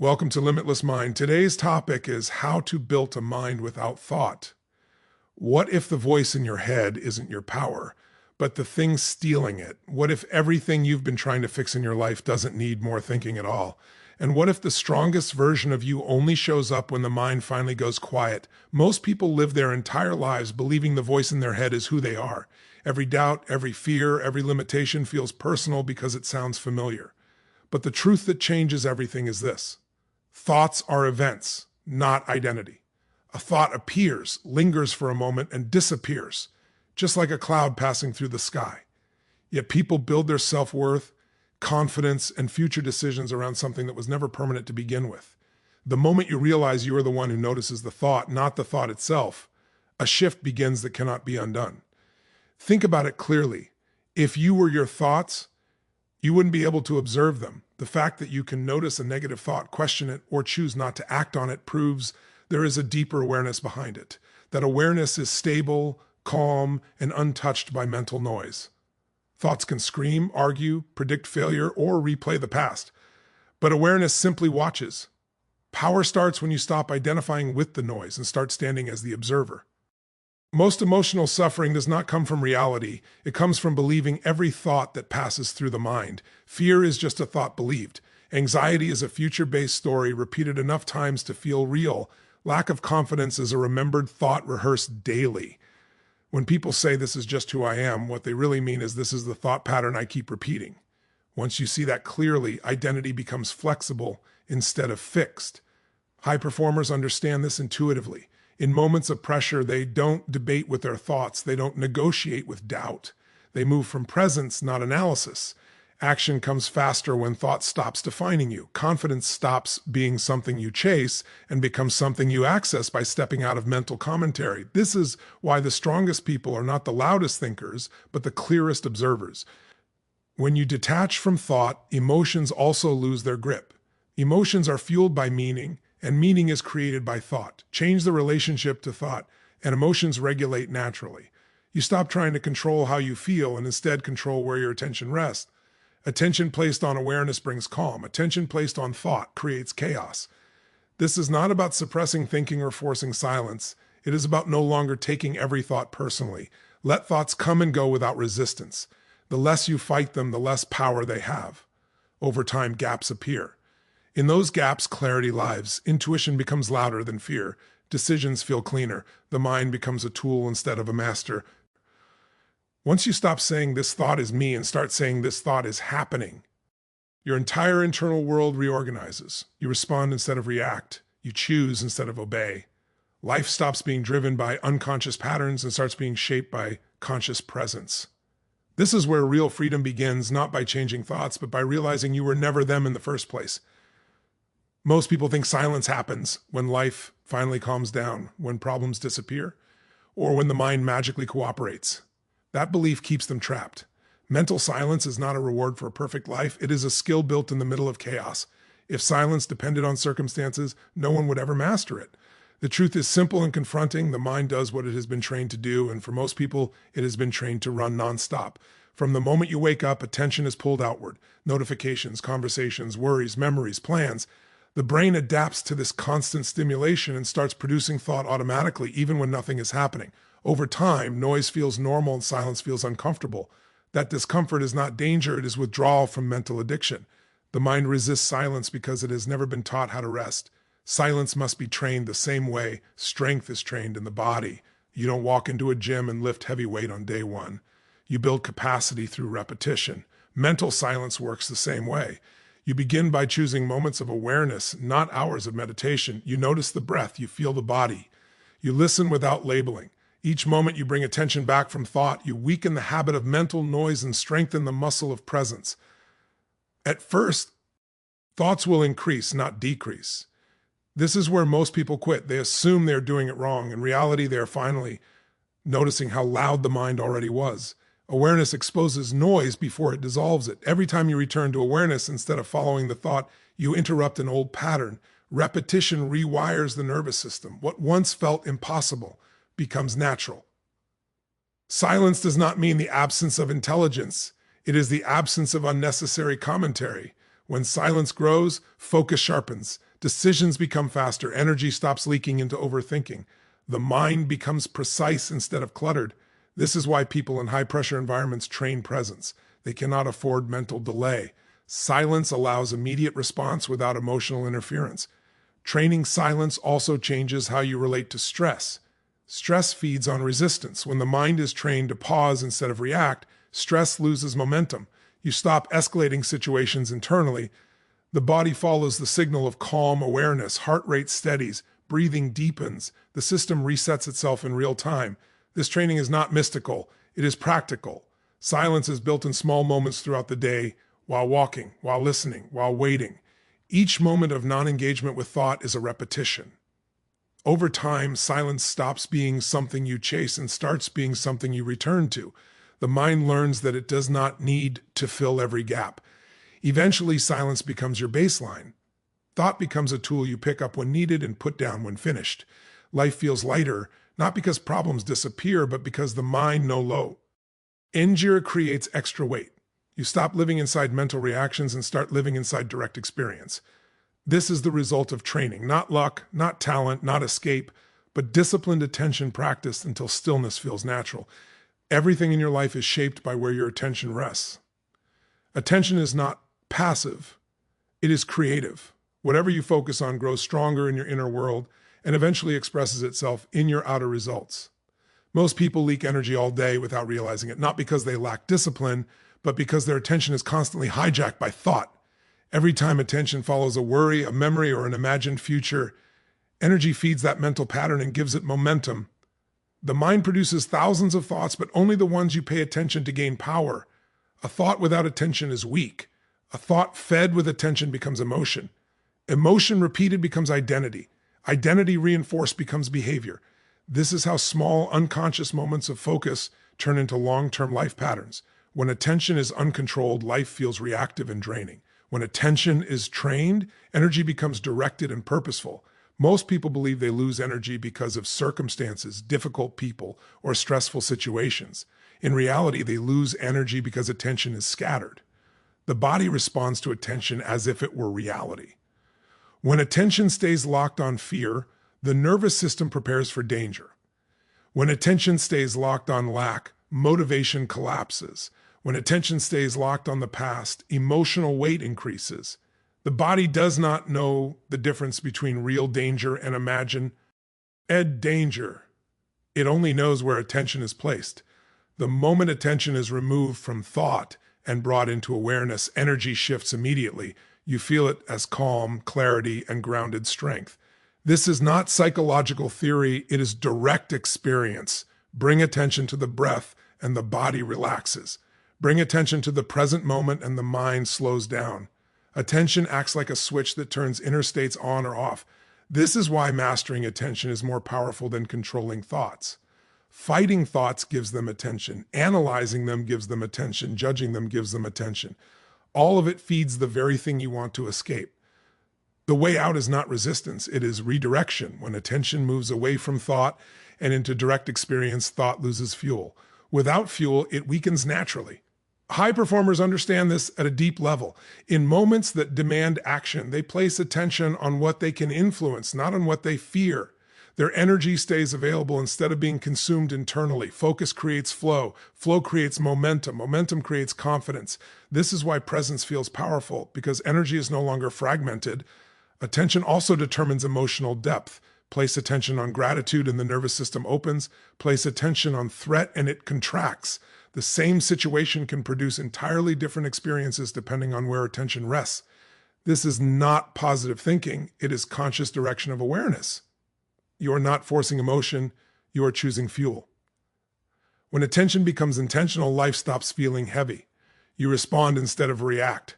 Welcome to Limitless Mind. Today's topic is how to build a mind without thought. What if the voice in your head isn't your power, but the thing stealing it? What if everything you've been trying to fix in your life doesn't need more thinking at all? And what if the strongest version of you only shows up when the mind finally goes quiet? Most people live their entire lives believing the voice in their head is who they are. Every doubt, every fear, every limitation feels personal because it sounds familiar. But the truth that changes everything is this. Thoughts are events, not identity. A thought appears, lingers for a moment, and disappears, just like a cloud passing through the sky. Yet people build their self-worth, confidence, and future decisions around something that was never permanent to begin with. The moment you realize you are the one who notices the thought, not the thought itself, a shift begins that cannot be undone. Think about it clearly. If you were your thoughts, you wouldn't be able to observe them. The fact that you can notice a negative thought, question it, or choose not to act on it proves there is a deeper awareness behind it. That awareness is stable, calm, and untouched by mental noise. Thoughts can scream, argue, predict failure, or replay the past. But awareness simply watches. Power starts when you stop identifying with the noise and start standing as the observer. Most emotional suffering does not come from reality. It comes from believing every thought that passes through the mind. Fear is just a thought believed. Anxiety is a future-based story repeated enough times to feel real. Lack of confidence is a remembered thought rehearsed daily. When people say this is just who I am, what they really mean is this is the thought pattern I keep repeating. Once you see that clearly, identity becomes flexible instead of fixed. High performers understand this intuitively. In moments of pressure, they don't debate with their thoughts. They don't negotiate with doubt. They move from presence, not analysis. Action comes faster when thought stops defining you. Confidence stops being something you chase and becomes something you access by stepping out of mental commentary. This is why the strongest people are not the loudest thinkers, but the clearest observers. When you detach from thought, emotions also lose their grip. Emotions are fueled by meaning, and meaning is created by thought. Change the relationship to thought, and emotions regulate naturally. You stop trying to control how you feel and instead control where your attention rests. Attention placed on awareness brings calm. Attention placed on thought creates chaos. This is not about suppressing thinking or forcing silence. It is about no longer taking every thought personally. Let thoughts come and go without resistance. The less you fight them, the less power they have. Over time, gaps appear. In those gaps, clarity lives. Intuition becomes louder than fear. Decisions feel cleaner. The mind becomes a tool instead of a master. Once you stop saying this thought is me and start saying this thought is happening, your entire internal world reorganizes. You respond instead of react. You choose instead of obey. Life stops being driven by unconscious patterns and starts being shaped by conscious presence. This is where real freedom begins, not by changing thoughts, but by realizing you were never them in the first place. Most people think silence happens when life finally calms down, when problems disappear, or when the mind magically cooperates. That belief keeps them trapped. Mental silence is not a reward for a perfect life. It is a skill built in the middle of chaos. If silence depended on circumstances, no one would ever master it. The truth is simple and confronting. The mind does what it has been trained to do, and for most people, it has been trained to run nonstop. From the moment you wake up, attention is pulled outward. Notifications, conversations, worries, memories, plans. The brain adapts to this constant stimulation and starts producing thought automatically, even when nothing is happening. Over time, noise feels normal and silence feels uncomfortable. That discomfort is not danger, it is withdrawal from mental addiction. The mind resists silence because it has never been taught how to rest. Silence must be trained the same way strength is trained in the body. You don't walk into a gym and lift heavy weight on day one. You build capacity through repetition. Mental silence works the same way. You begin by choosing moments of awareness, not hours of meditation. You notice the breath, you feel the body. You listen without labeling. Each moment you bring attention back from thought, you weaken the habit of mental noise and strengthen the muscle of presence. At first, thoughts will increase, not decrease. This is where most people quit. They assume they're doing it wrong. In reality, they are finally noticing how loud the mind already was. Awareness exposes noise before it dissolves it. Every time you return to awareness instead of following the thought, you interrupt an old pattern. Repetition rewires the nervous system. What once felt impossible becomes natural. Silence does not mean the absence of intelligence. It is the absence of unnecessary commentary. When silence grows, focus sharpens. Decisions become faster. Energy stops leaking into overthinking. The mind becomes precise instead of cluttered. This is why people in high-pressure environments train presence. They cannot afford mental delay. Silence allows immediate response without emotional interference. Training silence also changes how you relate to stress. Stress feeds on resistance. When the mind is trained to pause instead of react, stress loses momentum. You stop escalating situations internally. The body follows the signal of calm awareness. Heart rate steadies. Breathing deepens. The system resets itself in real time. This training is not mystical. It is practical. Silence is built in small moments throughout the day, while walking, while listening, while waiting. Each moment of non-engagement with thought is a repetition. Over time, silence stops being something you chase and starts being something you return to. The mind learns that it does not need to fill every gap. Eventually, silence becomes your baseline. Thought becomes a tool you pick up when needed and put down when finished. Life feels lighter, not because problems disappear, but because the mind knows low. Injure creates extra weight. You stop living inside mental reactions and start living inside direct experience. This is the result of training, not luck, not talent, not escape, but disciplined attention practiced until stillness feels natural. Everything in your life is shaped by where your attention rests. Attention is not passive. It is creative. Whatever you focus on grows stronger in your inner world and eventually expresses itself in your outer results. Most people leak energy all day without realizing it, not because they lack discipline, but because their attention is constantly hijacked by thought. Every time attention follows a worry, a memory, or an imagined future, energy feeds that mental pattern and gives it momentum. The mind produces thousands of thoughts, but only the ones you pay attention to gain power. A thought without attention is weak. A thought fed with attention becomes emotion. Emotion repeated becomes identity. Identity reinforced becomes behavior. This is how small, unconscious moments of focus turn into long-term life patterns. When attention is uncontrolled, life feels reactive and draining. When attention is trained, energy becomes directed and purposeful. Most people believe they lose energy because of circumstances, difficult people, or stressful situations. In reality, they lose energy because attention is scattered. The body responds to attention as if it were reality. When attention stays locked on fear, the nervous system prepares for danger. When attention stays locked on lack, motivation collapses. When attention stays locked on the past, emotional weight increases. The body does not know the difference between real danger and imagined danger. It only knows where attention is placed. The moment attention is removed from thought and brought into awareness, energy shifts immediately. You feel it as calm, clarity, and grounded strength. This is not psychological theory, it is direct experience. Bring attention to the breath and the body relaxes. Bring attention to the present moment and the mind slows down. Attention acts like a switch that turns inner states on or off. This is why mastering attention is more powerful than controlling thoughts. Fighting thoughts gives them attention. Analyzing them gives them attention. Judging them gives them attention. All of it feeds the very thing you want to escape. The way out is not resistance, it is redirection. When attention moves away from thought and into direct experience, thought loses fuel. Without fuel, it weakens naturally. High performers understand this at a deep level. In moments that demand action, they place attention on what they can influence, not on what they fear. Their energy stays available instead of being consumed internally. Focus creates flow. Flow creates momentum. Momentum creates confidence. This is why presence feels powerful, because energy is no longer fragmented. Attention also determines emotional depth. Place attention on gratitude and the nervous system opens. Place attention on threat and it contracts. The same situation can produce entirely different experiences depending on where attention rests. This is not positive thinking. It is conscious direction of awareness. You are not forcing emotion. You are choosing fuel. When attention becomes intentional, life stops feeling heavy. You respond instead of react.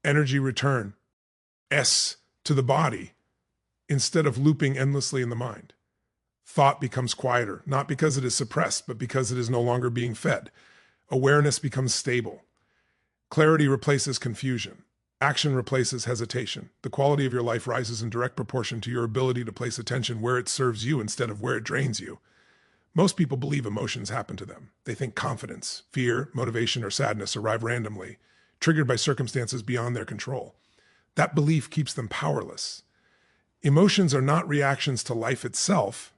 Energy return. To the body instead of looping endlessly in the mind. Thought becomes quieter, not because it is suppressed, but because it is no longer being fed. Awareness becomes stable. Clarity replaces confusion. Action replaces hesitation. The quality of your life rises in direct proportion to your ability to place attention where it serves you instead of where it drains you. Most people believe emotions happen to them. They think confidence, fear, motivation, or sadness arrive randomly. triggered by circumstances beyond their control. That belief keeps them powerless. Emotions are not reactions to life itself.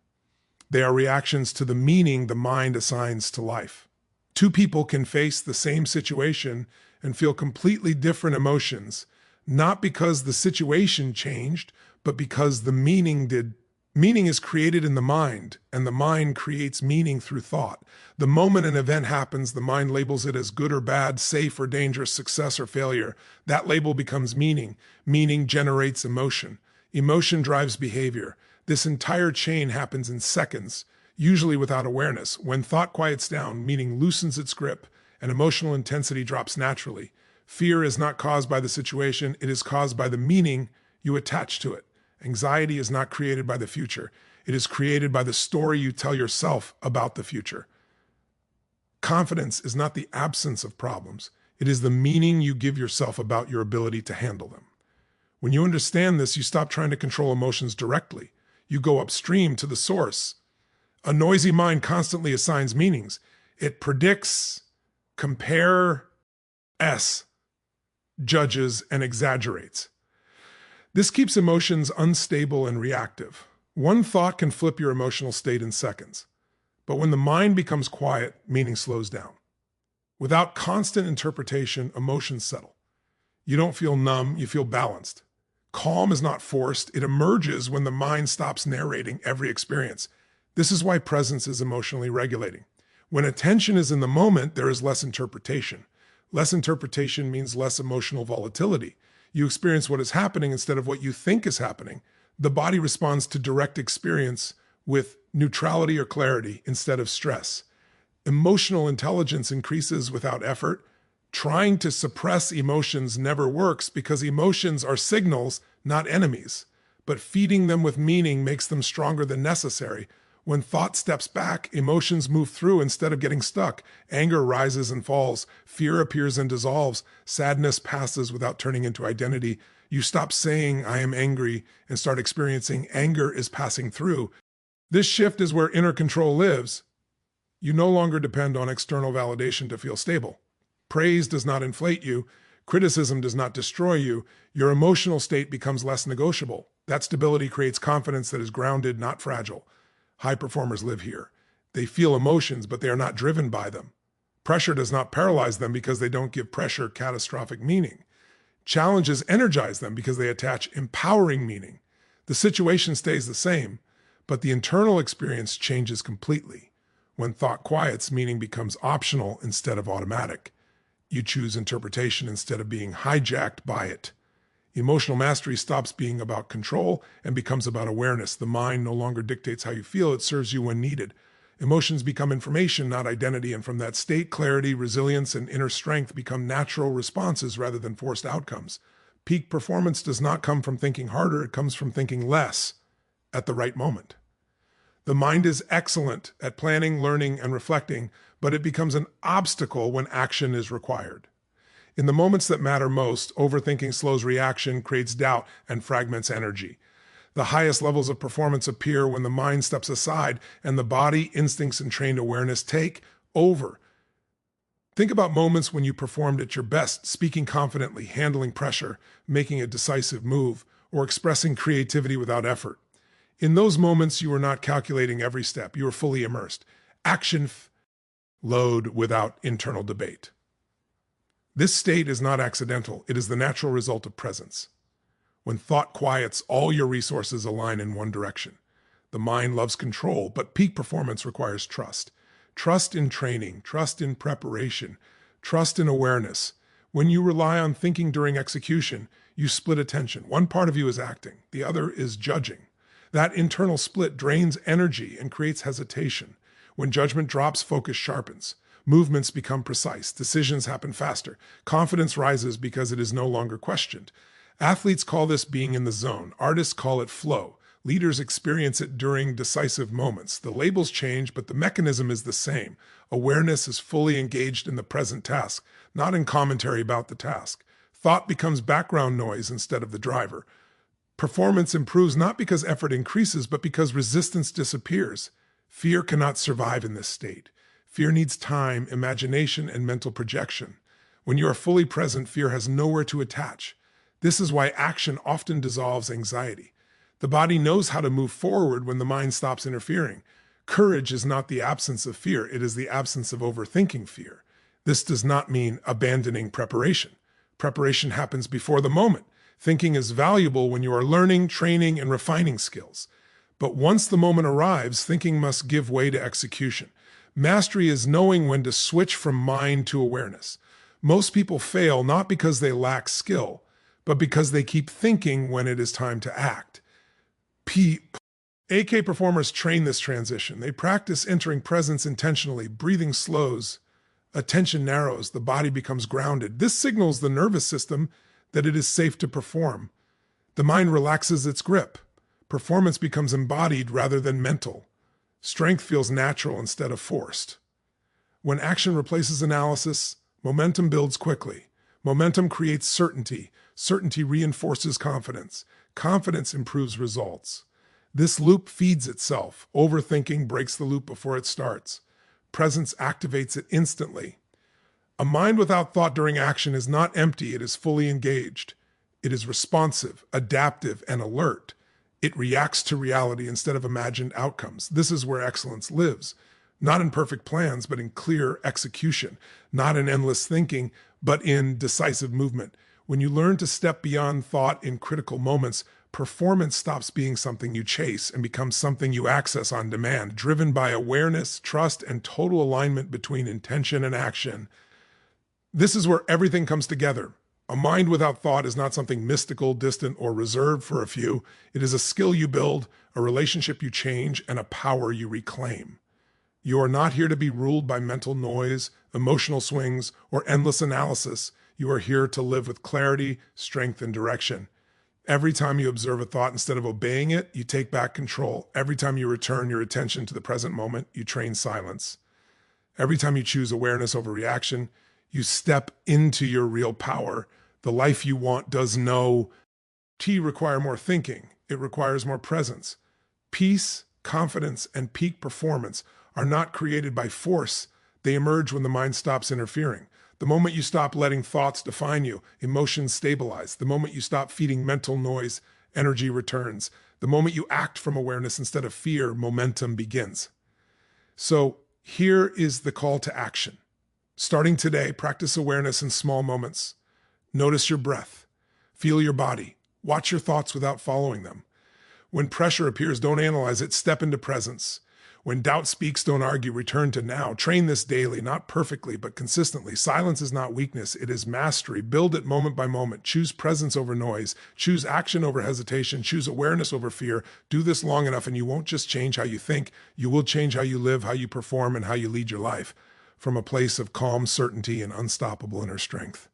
They are reactions to the meaning the mind assigns to life. Two people can face the same situation and feel completely different emotions, not because the situation changed, but because the meaning did. Meaning is created in the mind, and the mind creates meaning through thought. The moment an event happens, the mind labels it as good or bad, safe or dangerous, success or failure. That label becomes meaning. Meaning generates emotion. Emotion drives behavior. This entire chain happens in seconds, usually without awareness. When thought quiets down, meaning loosens its grip, and emotional intensity drops naturally. Fear is not caused by the situation, it is caused by the meaning you attach to it. Anxiety is not created by the future. It is created by the story you tell yourself about the future. Confidence is not the absence of problems. It is the meaning you give yourself about your ability to handle them. When you understand this, you stop trying to control emotions directly. You go upstream to the source. A noisy mind constantly assigns meanings. It predicts, compares, judges, and exaggerates. This keeps emotions unstable and reactive. One thought can flip your emotional state in seconds. But when the mind becomes quiet, meaning slows down. Without constant interpretation, emotions settle. You don't feel numb, you feel balanced. Calm is not forced, it emerges when the mind stops narrating every experience. This is why presence is emotionally regulating. When attention is in the moment, there is less interpretation. Less interpretation means less emotional volatility. You experience what is happening instead of what you think is happening. The body responds to direct experience with neutrality or clarity instead of stress. Emotional intelligence increases without effort. Trying to suppress emotions never works because emotions are signals, not enemies. But feeding them with meaning makes them stronger than necessary. When thought steps back, emotions move through instead of getting stuck. Anger rises and falls. Fear appears and dissolves. Sadness passes without turning into identity. You stop saying, "I am angry," and start experiencing anger is passing through. This shift is where inner control lives. You no longer depend on external validation to feel stable. Praise does not inflate you. Criticism does not destroy you. Your emotional state becomes less negotiable. That stability creates confidence that is grounded, not fragile. High performers live here. They feel emotions, but they are not driven by them. Pressure does not paralyze them because they don't give pressure catastrophic meaning. Challenges energize them because they attach empowering meaning. The situation stays the same, but the internal experience changes completely. When thought quiets, meaning becomes optional instead of automatic. You choose interpretation instead of being hijacked by it. Emotional mastery stops being about control and becomes about awareness. The mind no longer dictates how you feel, it serves you when needed. Emotions become information, not identity, and from that state, clarity, resilience, and inner strength become natural responses rather than forced outcomes. Peak performance does not come from thinking harder, it comes from thinking less at the right moment. The mind is excellent at planning, learning, and reflecting, but it becomes an obstacle when action is required. In the moments that matter most, overthinking slows reaction, creates doubt, and fragments energy. The highest levels of performance appear when the mind steps aside and the body, instincts, and trained awareness take over. Think about moments when you performed at your best, speaking confidently, handling pressure, making a decisive move, or expressing creativity without effort. In those moments, you were not calculating every step. You were fully immersed. Action load without internal debate. This state is not accidental. It is the natural result of presence. When thought quiets, all your resources align in one direction. The mind loves control, but peak performance requires trust. Trust in training, trust in preparation, trust in awareness. When you rely on thinking during execution, you split attention. One part of you is acting, the other is judging. That internal split drains energy and creates hesitation. When judgment drops, focus sharpens. Movements become precise. Decisions happen faster. Confidence rises because it is no longer questioned. Athletes call this being in the zone. Artists call it flow. Leaders experience it during decisive moments. The labels change, but the mechanism is the same. Awareness is fully engaged in the present task, not in commentary about the task. Thought becomes background noise instead of the driver. Performance improves not because effort increases, but because resistance disappears. Fear cannot survive in this state. Fear needs time, imagination, and mental projection. When you are fully present, fear has nowhere to attach. This is why action often dissolves anxiety. The body knows how to move forward when the mind stops interfering. Courage is not the absence of fear, it is the absence of overthinking fear. This does not mean abandoning preparation. Preparation happens before the moment. Thinking is valuable when you are learning, training, and refining skills. But once the moment arrives, thinking must give way to execution. Mastery is knowing when to switch from mind to awareness. Most people fail not because they lack skill, but because they keep thinking when it is time to act. AK performers train this transition. They practice entering presence intentionally. Breathing slows, attention narrows, the body becomes grounded. This signals the nervous system that it is safe to perform. The mind relaxes its grip. Performance becomes embodied rather than mental. Strength feels natural instead of forced. When action replaces analysis, momentum builds quickly. Momentum creates certainty. Certainty reinforces confidence. Confidence improves results. This loop feeds itself. Overthinking breaks the loop before it starts. Presence activates it instantly. A mind without thought during action is not empty, it is fully engaged. It is responsive, adaptive, and alert. It reacts to reality instead of imagined outcomes. This is where excellence lives. Not in perfect plans, but in clear execution. Not in endless thinking, but in decisive movement. When you learn to step beyond thought in critical moments, performance stops being something you chase and becomes something you access on demand, driven by awareness, trust, and total alignment between intention and action. This is where everything comes together. A mind without thought is not something mystical, distant, or reserved for a few. It is a skill you build, a relationship you change, and a power you reclaim. You are not here to be ruled by mental noise, emotional swings, or endless analysis. You are here to live with clarity, strength, and direction. Every time you observe a thought instead of obeying it, you take back control. Every time you return your attention to the present moment, you train silence. Every time you choose awareness over reaction, you step into your real power. The life you want does no require more thinking. It requires more presence. Peace, confidence, and peak performance are not created by force. They emerge when the mind stops interfering. The moment you stop letting thoughts define you, emotions stabilize. The moment you stop feeding mental noise, energy returns. The moment you act from awareness instead of fear, momentum begins. So here is the call to action. Starting today, practice awareness in small moments. Notice your breath. Feel your body. Watch your thoughts without following them. When pressure appears, don't analyze it. Step into presence. When doubt speaks, don't argue. Return to now. Train this daily, not perfectly, but consistently. Silence is not weakness. It is mastery. Build it moment by moment. Choose presence over noise. Choose action over hesitation. Choose awareness over fear. Do this long enough and you won't just change how you think. You will change how you live, how you perform, and how you lead your life from a place of calm certainty and unstoppable inner strength.